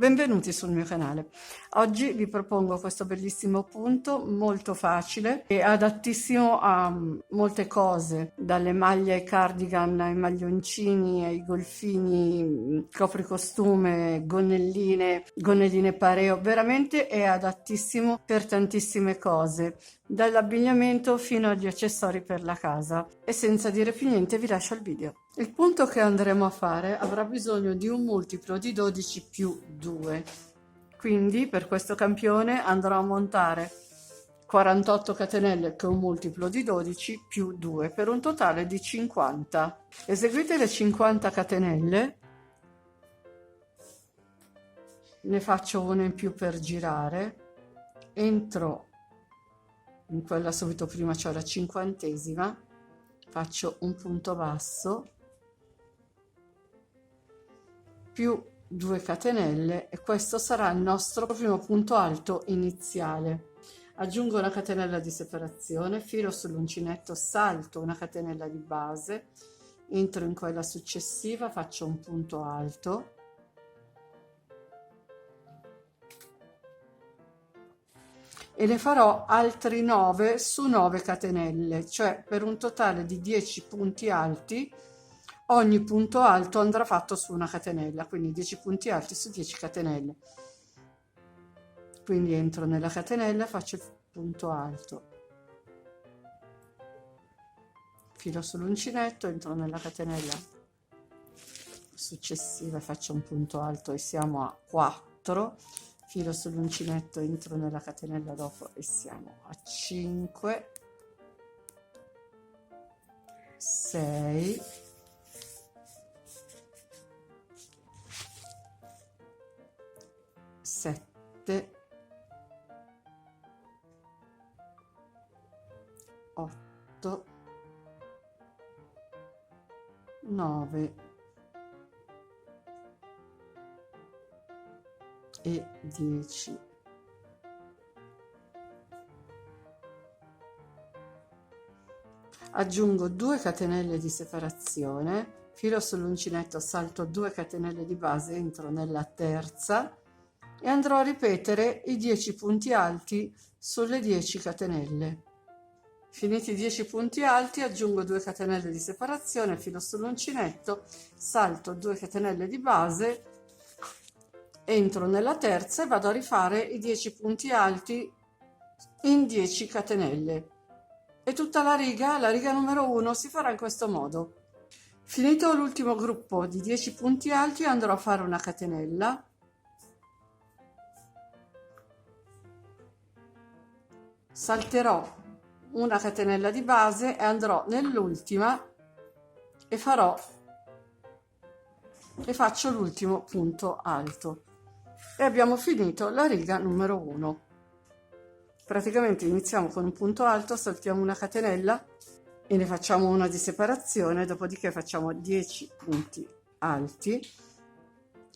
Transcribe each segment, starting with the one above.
Benvenuti sul mio canale. Oggi vi propongo questo bellissimo punto molto facile e adattissimo a molte cose, dalle maglie ai cardigan, ai maglioncini, ai golfini, copricostume, gonnelline pareo. Veramente è adattissimo per tantissime cose, dall'abbigliamento fino agli accessori per la casa. E senza dire più niente vi lascio il video. Il punto che andremo a fare avrà bisogno di un multiplo di 12 più 2, quindi per questo campione andrò a montare 48 catenelle che è un multiplo di 12 più 2 per un totale di 50. Eseguite le 50 catenelle, ne faccio una in più per girare, entro in quella subito prima, cioè la 50esima, faccio un punto basso più 2 catenelle e questo sarà il nostro primo punto alto iniziale. Aggiungo una catenella di separazione, filo sull'uncinetto, salto una catenella di base, entro in quella successiva, faccio un punto alto e ne farò altri 9 su 9 catenelle, cioè per un totale di 10 punti alti. Ogni punto alto andrà fatto su una catenella, quindi 10 punti alti su 10 catenelle. Quindi entro nella catenella, faccio il punto alto, filo sull'uncinetto, entro nella catenella successiva, faccio un punto alto e siamo a 4, filo sull'uncinetto, entro nella catenella dopo e siamo a 5, 6, 7, 8, 9 e 10. Aggiungo 2 catenelle di separazione, filo sull'uncinetto, salto 2 catenelle di base, entro nella terza e andrò a ripetere i 10 punti alti sulle 10 catenelle. Finiti i 10 punti alti, aggiungo 2 catenelle di separazione, filo sull'uncinetto, salto 2 catenelle di base, entro nella terza e vado a rifare i 10 punti alti in 10 catenelle. E tutta la riga numero 1 si farà in questo modo. Finito l'ultimo gruppo di 10 punti alti, andrò a fare una catenella, salterò una catenella di base e andrò nell'ultima e faccio l'ultimo punto alto e abbiamo finito la riga numero 1. Praticamente iniziamo con un punto alto, saltiamo una catenella e ne facciamo una di separazione, dopodiché facciamo 10 punti alti.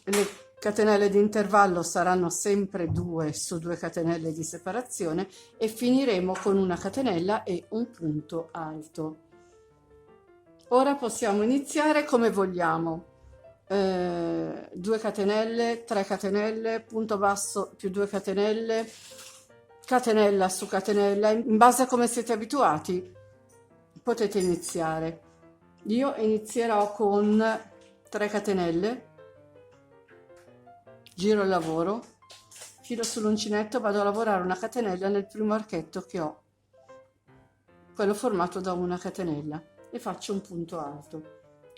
Le catenelle di intervallo saranno sempre 2 su 2 catenelle di separazione e finiremo con una catenella e un punto alto. Ora possiamo iniziare come vogliamo. 2 catenelle, 3 catenelle, punto basso più 2 catenelle, catenella su catenella, in base a come siete abituati potete iniziare. Io inizierò con 3 catenelle, giro il lavoro, filo sull'uncinetto, vado a lavorare una catenella nel primo archetto che ho, quello formato da una catenella, e faccio un punto alto.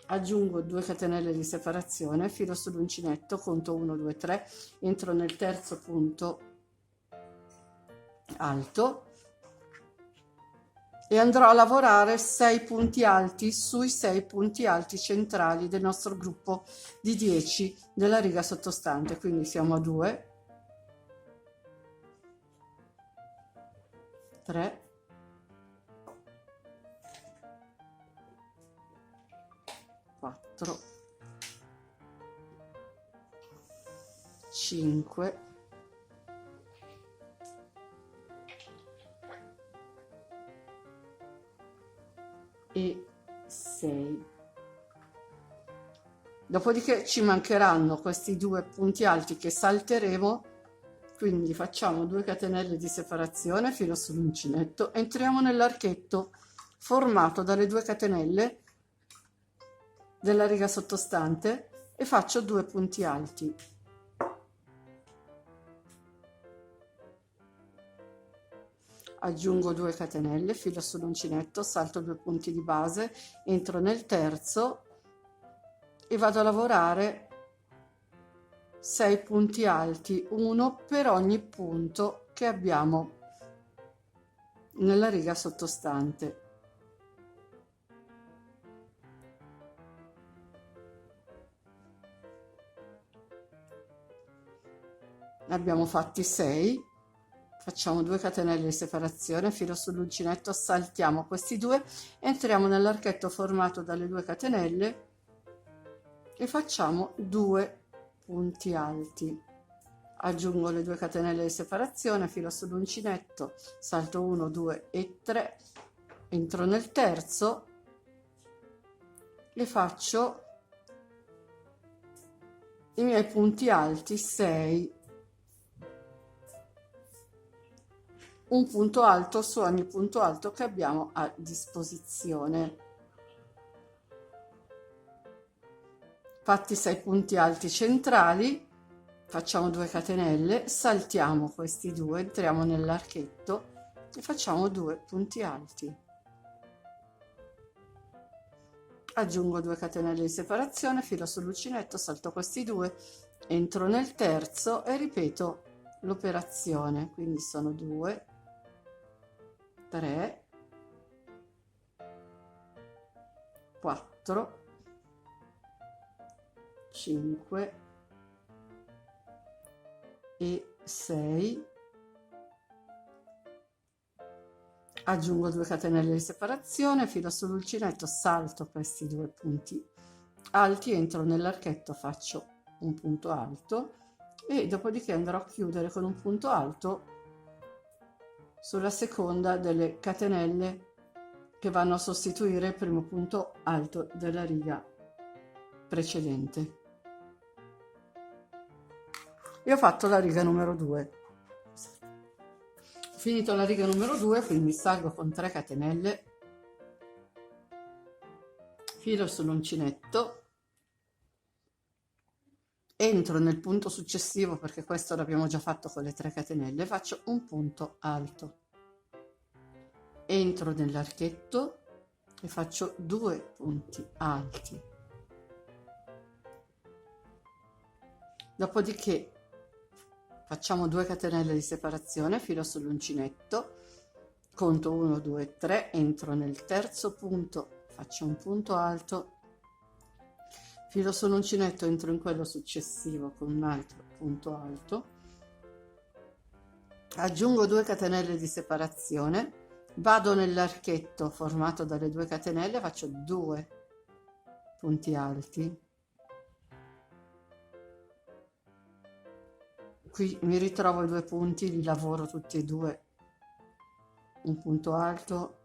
Aggiungo 2 catenelle di separazione, filo sull'uncinetto, conto 1, 2, 3, entro nel terzo punto alto e andrò a lavorare 6 punti alti sui 6 punti alti centrali del nostro gruppo di 10 della riga sottostante, quindi siamo a 2, 3, 4, 5, 6, Dopodiché ci mancheranno questi 2 punti alti che salteremo, quindi facciamo 2 catenelle di separazione, filo sull'uncinetto, entriamo nell'archetto formato dalle 2 catenelle della riga sottostante e faccio 2 punti alti. Aggiungo 2 catenelle, filo sull'uncinetto, salto 2 punti di base, entro nel terzo e vado a lavorare 6 punti alti, uno per ogni punto che abbiamo nella riga sottostante. Ne abbiamo fatti 6. Facciamo 2 catenelle di separazione, filo sull'uncinetto, saltiamo questi 2, entriamo nell'archetto formato dalle 2 catenelle e facciamo 2 punti alti. Aggiungo le 2 catenelle di separazione, filo sull'uncinetto, salto 1, 2 e 3, entro nel terzo e faccio i miei punti alti 6. Un punto alto su ogni punto alto che abbiamo a disposizione. Fatti 6 punti alti centrali, facciamo 2 catenelle, saltiamo questi 2, entriamo nell'archetto e facciamo 2 punti alti. Aggiungo 2 catenelle di separazione, filo sull'uncinetto, salto questi 2, entro nel terzo e ripeto l'operazione, quindi sono 2, 3, 4, 5 e 6. Aggiungo 2 catenelle di separazione, filo sull'uncinetto, salto questi 2 punti alti, entro nell'archetto, faccio un punto alto e dopodiché andrò a chiudere con un punto alto sulla seconda delle catenelle che vanno a sostituire il primo punto alto della riga precedente. E ho fatto la riga numero 2. Ho finito la riga numero 2, quindi salgo con 3 catenelle, filo sull'uncinetto, entro nel punto successivo perché questo l'abbiamo già fatto con le 3 catenelle, faccio un punto alto, entro nell'archetto e faccio 2 punti alti, dopodiché facciamo 2 catenelle di separazione, filo sull'uncinetto, conto 1, 2, 3, entro nel terzo punto, faccio un punto alto, filo sull'uncinetto, entro in quello successivo con un altro punto alto, aggiungo 2 catenelle di separazione, vado nell'archetto formato dalle 2 catenelle, faccio 2 punti alti, qui mi ritrovo i 2 punti, li lavoro tutti e 2, un punto alto,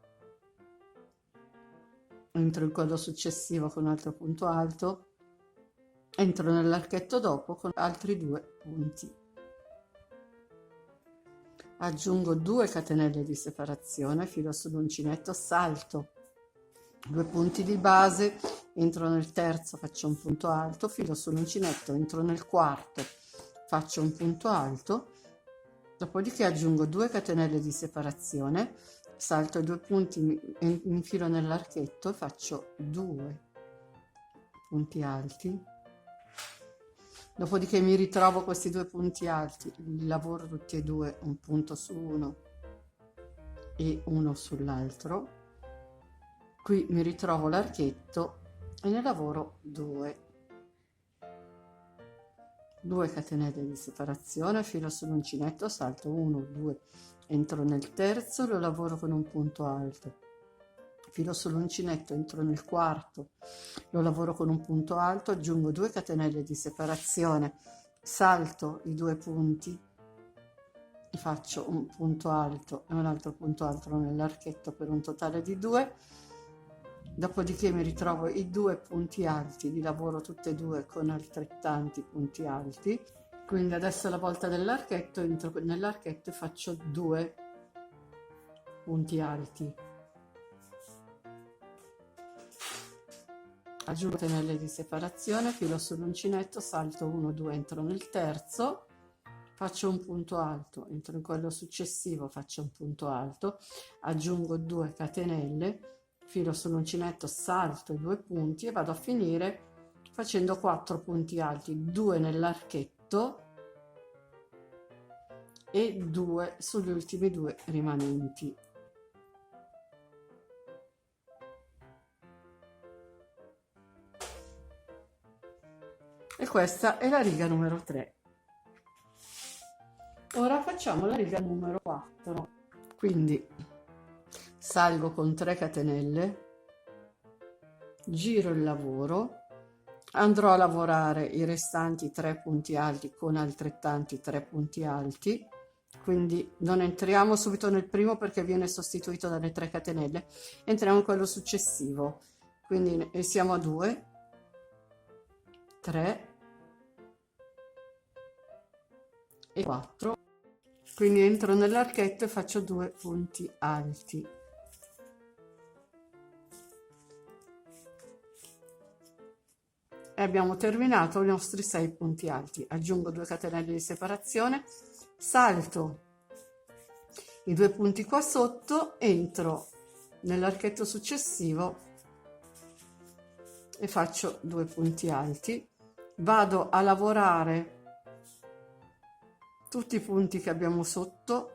entro in quello successivo con un altro punto alto, entro nell'archetto dopo con altri 2 punti, aggiungo 2 catenelle di separazione, filo sull'uncinetto, salto 2 punti di base, entro nel terzo, faccio un punto alto, filo sull'uncinetto, entro nel quarto, faccio un punto alto, dopodiché aggiungo 2 catenelle di separazione, salto i 2 punti, mi infilo nell'archetto e faccio 2 punti alti, dopodiché mi ritrovo questi 2 punti alti, li lavoro tutti e 2, un punto su uno e uno sull'altro, qui mi ritrovo l'archetto e ne lavoro 2 catenelle di separazione, filo sull'uncinetto, salto 1, 2, entro nel terzo, lo lavoro con un punto alto, filo sull'uncinetto, entro nel quarto, lo lavoro con un punto alto, aggiungo 2 catenelle di separazione, salto i 2 punti, faccio un punto alto e un altro punto alto nell'archetto per un totale di 2, dopodiché mi ritrovo i due punti alti, li lavoro tutte e due con altrettanti punti alti. Quindi adesso alla volta dell'archetto entro nell'archetto e faccio 2 punti alti, aggiungo catenelle di separazione, filo sull'uncinetto, salto 1 2, entro nel terzo, faccio un punto alto, entro in quello successivo, faccio un punto alto, aggiungo 2 catenelle, filo sull'uncinetto, salto i 2 punti e vado a finire facendo 4 punti alti, 2 nell'archetto e 2 sugli ultimi 2 rimanenti. E questa è la riga numero 3. Ora facciamo la riga numero 4. Quindi salgo con 3 catenelle, giro il lavoro, andrò a lavorare i restanti 3 punti alti con altrettanti 3 punti alti, quindi non entriamo subito nel primo perché viene sostituito dalle 3 catenelle, entriamo in quello successivo, quindi siamo a 2, 3 e 4, quindi entro nell'archetto e faccio 2 punti alti. E abbiamo terminato i nostri 6 punti alti. Aggiungo 2 catenelle di separazione, salto i 2 punti qua sotto, entro nell'archetto successivo e faccio 2 punti alti, vado a lavorare tutti i punti che abbiamo sotto,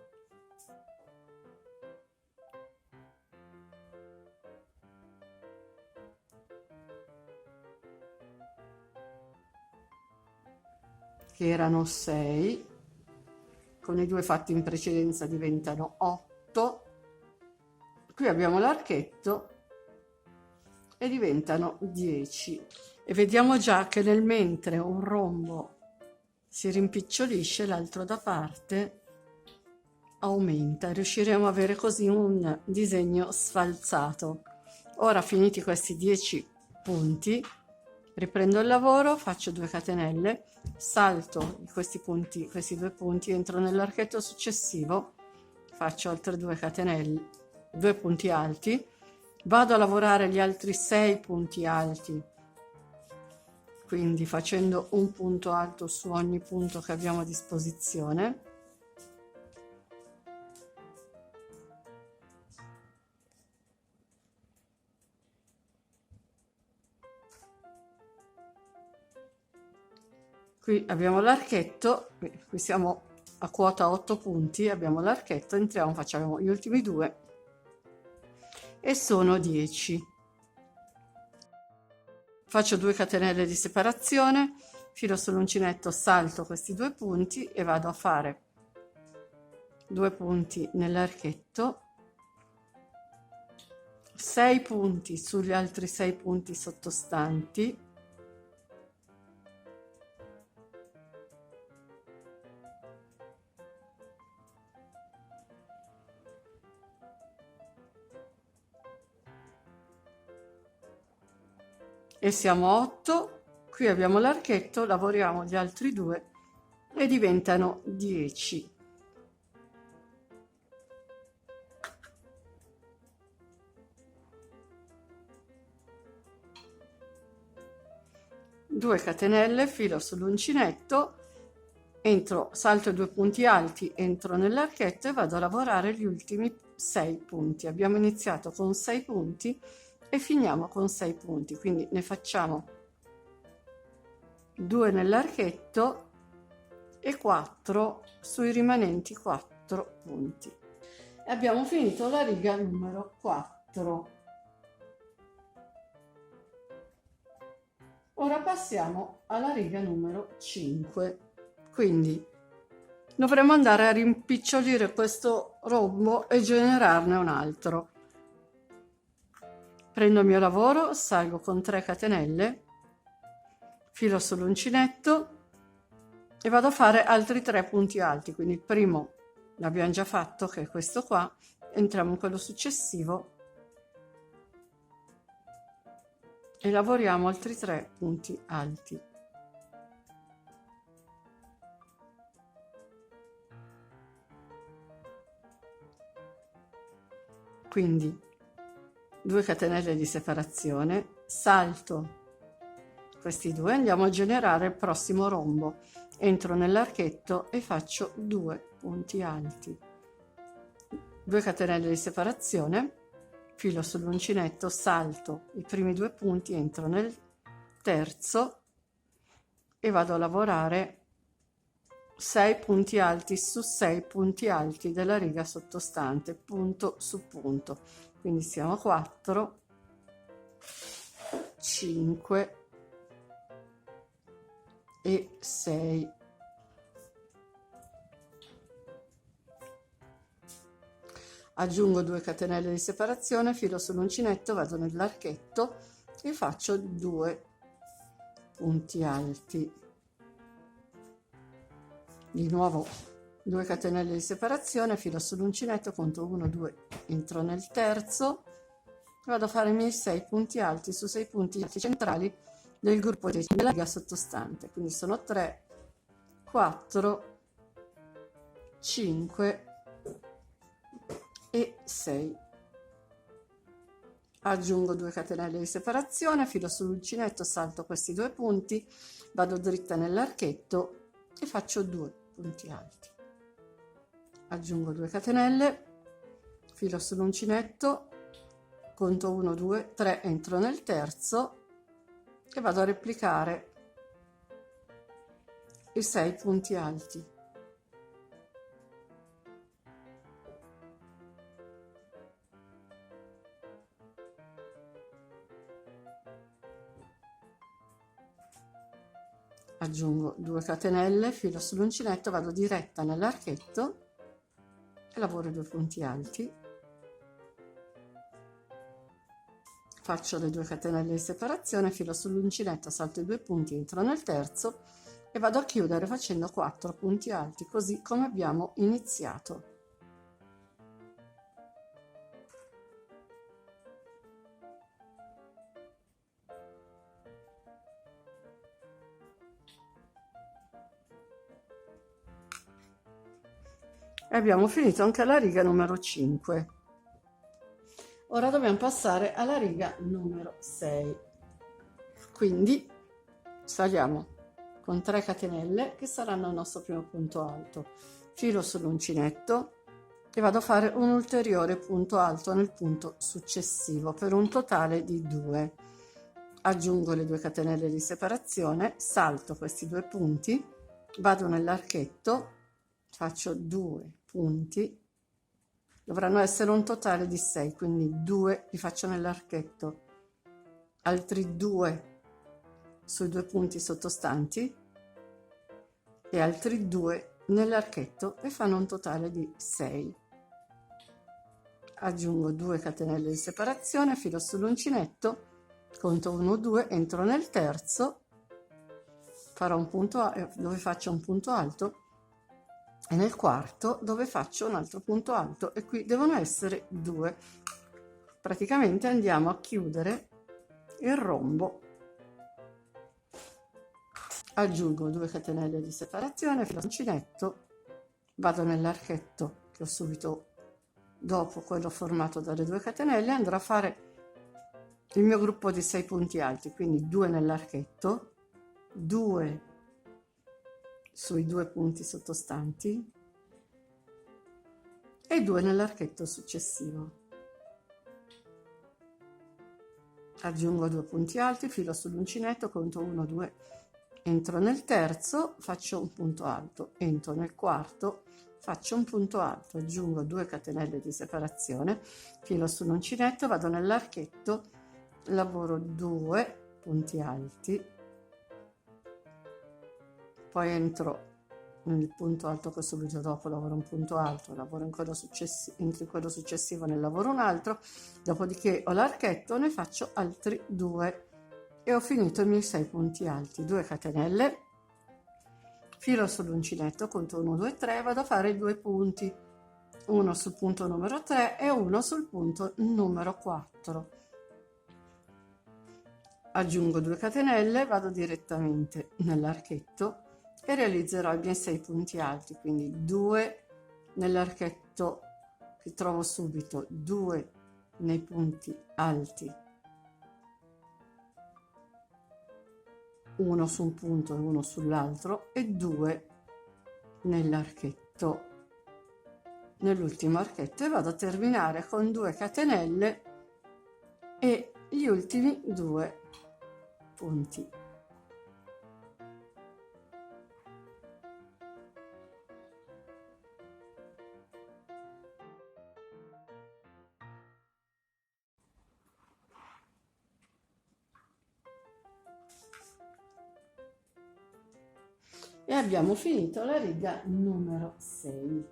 che erano 6, con i 2 fatti in precedenza diventano 8, qui abbiamo l'archetto e diventano 10, e vediamo già che nel mentre un rombo si rimpicciolisce, l'altro da parte aumenta, riusciremo ad avere così un disegno sfalzato. Ora, finiti questi 10 punti, riprendo il lavoro, faccio 2 catenelle, salto questi punti, questi 2 punti, entro nell'archetto successivo, faccio altre 2 catenelle, 2 punti alti, vado a lavorare gli altri 6 punti alti, quindi facendo un punto alto su ogni punto che abbiamo a disposizione. Qui abbiamo l'archetto, qui siamo a quota 8 punti, abbiamo l'archetto, entriamo, facciamo gli ultimi 2 e sono 10. Faccio 2 catenelle di separazione, filo sull'uncinetto, salto questi 2 punti e vado a fare 2 punti nell'archetto, 6 punti sugli altri 6 punti sottostanti, e siamo a 8, qui abbiamo l'archetto, lavoriamo gli altri 2 e diventano 10. Due catenelle, filo sull'uncinetto, entro, salto i 2 punti alti, entro nell'archetto e vado a lavorare gli ultimi 6 punti. Abbiamo iniziato con 6 punti e finiamo con 6 punti, quindi ne facciamo 2 nell'archetto e 4 sui rimanenti 4 punti. E abbiamo finito la riga numero 4. Ora passiamo alla riga numero 5, quindi dovremo andare a rimpicciolire questo rombo e generarne un altro. Prendo il mio lavoro, salgo con 3 catenelle, filo sull'uncinetto e vado a fare altri 3 punti alti, quindi il primo l'abbiamo già fatto, che è questo qua, entriamo in quello successivo e lavoriamo altri 3 punti alti. Quindi 2 catenelle di separazione, salto questi due, andiamo a generare il prossimo rombo, entro nell'archetto e faccio 2 punti alti, 2 catenelle di separazione, filo sull'uncinetto, salto i primi 2 punti, entro nel terzo e vado a lavorare 6 punti alti su 6 punti alti della riga sottostante, punto su punto. Quindi siamo a 4, 5 e 6. Aggiungo 2 catenelle di separazione, filo sull'uncinetto, vado nell'archetto e faccio 2 punti alti. Di nuovo 2 catenelle di separazione, filo sull'uncinetto, conto 1, 2, entro nel terzo, vado a fare i miei 6 punti alti su 6 punti alti centrali del gruppo della riga sottostante. Quindi sono 3, 4, 5 e 6. Aggiungo 2 catenelle di separazione, filo sull'uncinetto, salto questi 2 punti, vado dritta nell'archetto e faccio 2 punti alti. Aggiungo 2 catenelle, filo sull'uncinetto, conto 1, 2, 3, entro nel terzo e vado a replicare i 6 punti alti. Aggiungo 2 catenelle, filo sull'uncinetto, vado diretta nell'archetto e lavoro 2 punti alti, faccio le 2 catenelle di separazione, filo sull'uncinetto, salto i 2 punti, entro nel terzo e vado a chiudere facendo 4 punti alti, così come abbiamo iniziato. E abbiamo finito anche la riga numero 5. Ora dobbiamo passare alla riga numero 6. Quindi saliamo con 3 catenelle che saranno il nostro primo punto alto, filo sull'uncinetto e vado a fare un ulteriore punto alto nel punto successivo per un totale di 2. Aggiungo le 2 catenelle di separazione, salto questi 2 punti, vado nell'archetto, faccio 2 punti, dovranno essere un totale di 6, quindi 2 li faccio nell'archetto, altri 2 sui 2 punti sottostanti e altri 2 nell'archetto e fanno un totale di 6. Aggiungo 2 catenelle di separazione, filo sull'uncinetto, conto 1, 2, entro nel terzo, farò un punto dove faccio un punto alto e nel quarto dove faccio un altro punto alto e qui devono essere 2. Praticamente andiamo a chiudere il rombo. Aggiungo 2 catenelle di separazione, filo uncinetto, vado nell'archetto che ho subito dopo quello formato dalle 2 catenelle, andrò a fare il mio gruppo di 6 punti alti, quindi 2 nell'archetto, 2 sui 2 punti sottostanti e 2 nell'archetto successivo. Aggiungo 2 punti alti, filo sull'uncinetto, conto 1, 2, entro nel terzo, faccio un punto alto, entro nel quarto, faccio un punto alto, aggiungo 2 catenelle di separazione, filo sull'uncinetto, vado nell'archetto, lavoro 2 punti alti, poi entro nel punto alto che subito dopo lavoro un punto alto, lavoro in quello successivo, entro in quello successivo, ne lavoro un altro, dopodiché ho l'archetto, ne faccio altri 2 e ho finito i miei 6 punti alti. 2 catenelle, filo sull'uncinetto, conto 1, 2, 3, vado a fare 2 punti, uno sul punto numero 3 e uno sul punto numero 4. aggiungo 2 catenelle, vado direttamente nell'archetto e realizzerò i miei 6 punti alti, quindi 2 nell'archetto che trovo subito, 2 nei punti alti, uno su un punto e uno sull'altro, e 2 nell'archetto, nell'ultimo archetto, e vado a terminare con 2 catenelle e gli ultimi 2 punti. E abbiamo finito la riga numero 6.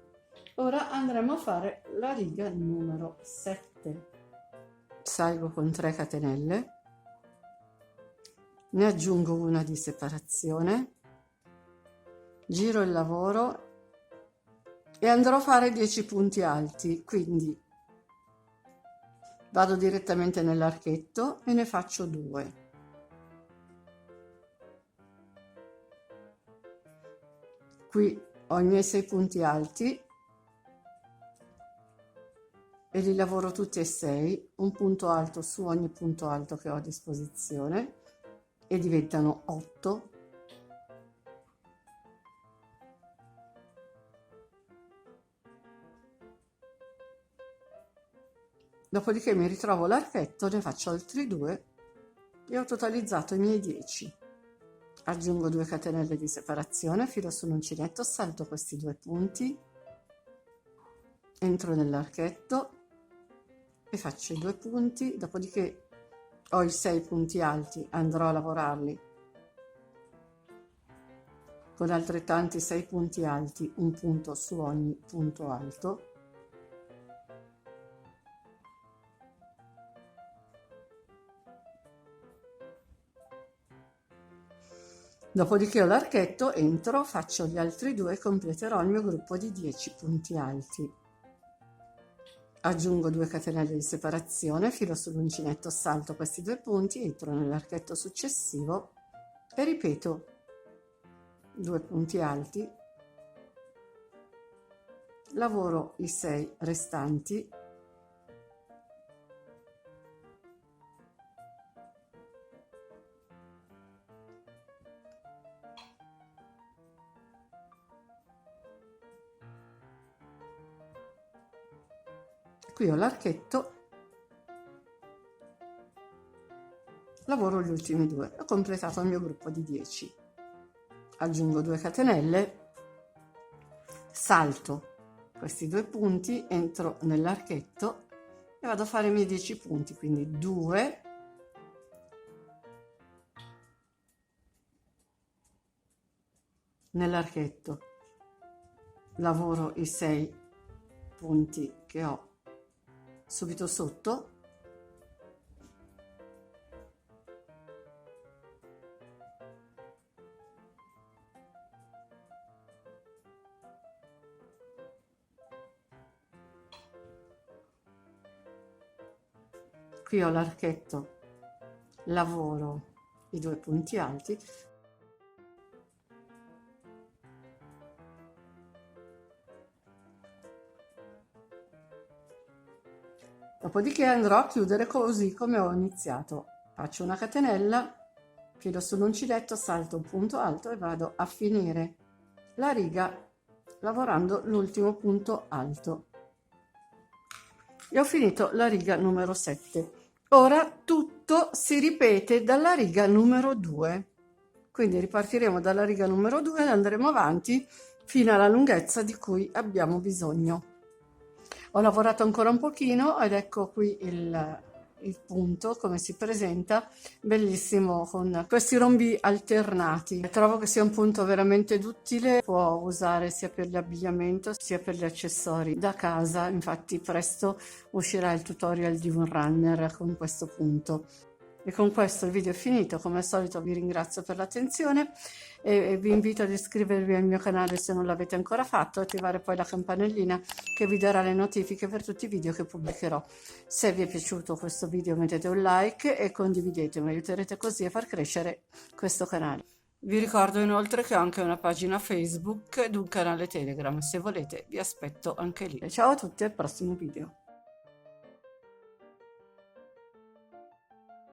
Ora andremo a fare la riga numero 7. Salgo con 3 catenelle, ne aggiungo una di separazione, giro il lavoro e andrò a fare 10 punti alti, quindi vado direttamente nell'archetto e ne faccio 2. Qui ho i miei 6 punti alti e li lavoro tutti e 6, un punto alto su ogni punto alto che ho a disposizione, e diventano 8. Dopodiché mi ritrovo l'archetto, ne faccio altri 2 e ho totalizzato i miei 10. Aggiungo 2 catenelle di separazione, filo sull'uncinetto, salto questi 2 punti, entro nell'archetto e faccio i 2 punti, dopodiché ho i 6 punti alti, andrò a lavorarli con altrettanti 6 punti alti, un punto su ogni punto alto. Dopodiché ho l'archetto, entro, faccio gli altri 2 e completerò il mio gruppo di 10 punti alti. Aggiungo 2 catenelle di separazione, filo sull'uncinetto, salto questi 2 punti, entro nell'archetto successivo e ripeto 2 punti alti, lavoro i 6 restanti, qui ho l'archetto, lavoro gli ultimi 2, ho completato il mio gruppo di 10. Aggiungo 2 catenelle, salto questi 2 punti, entro nell'archetto e vado a fare i miei 10 punti, quindi 2, nell'archetto, lavoro i 6 punti che ho subito sotto, qui ho l'archetto, lavoro i 2 punti alti, dopodiché andrò a chiudere così come ho iniziato. Faccio una catenella, filo sull'uncinetto, salto un punto alto e vado a finire la riga lavorando l'ultimo punto alto. E ho finito la riga numero 7. Ora tutto si ripete dalla riga numero 2. Quindi ripartiremo dalla riga numero 2 e andremo avanti fino alla lunghezza di cui abbiamo bisogno. Ho lavorato ancora un pochino ed ecco qui il punto come si presenta, bellissimo, con questi rombi alternati. Trovo che sia un punto veramente duttile, può usare sia per l'abbigliamento sia per gli accessori da casa. Infatti presto uscirà il tutorial di un runner con questo punto. E con questo il video è finito, come al solito vi ringrazio per l'attenzione e vi invito ad iscrivervi al mio canale se non l'avete ancora fatto, attivare poi la campanellina che vi darà le notifiche per tutti i video che pubblicherò. Se vi è piaciuto questo video mettete un like e condividete, mi aiuterete così a far crescere questo canale. Vi ricordo inoltre che ho anche una pagina Facebook ed un canale Telegram, se volete vi aspetto anche lì. Ciao a tutti, al prossimo video.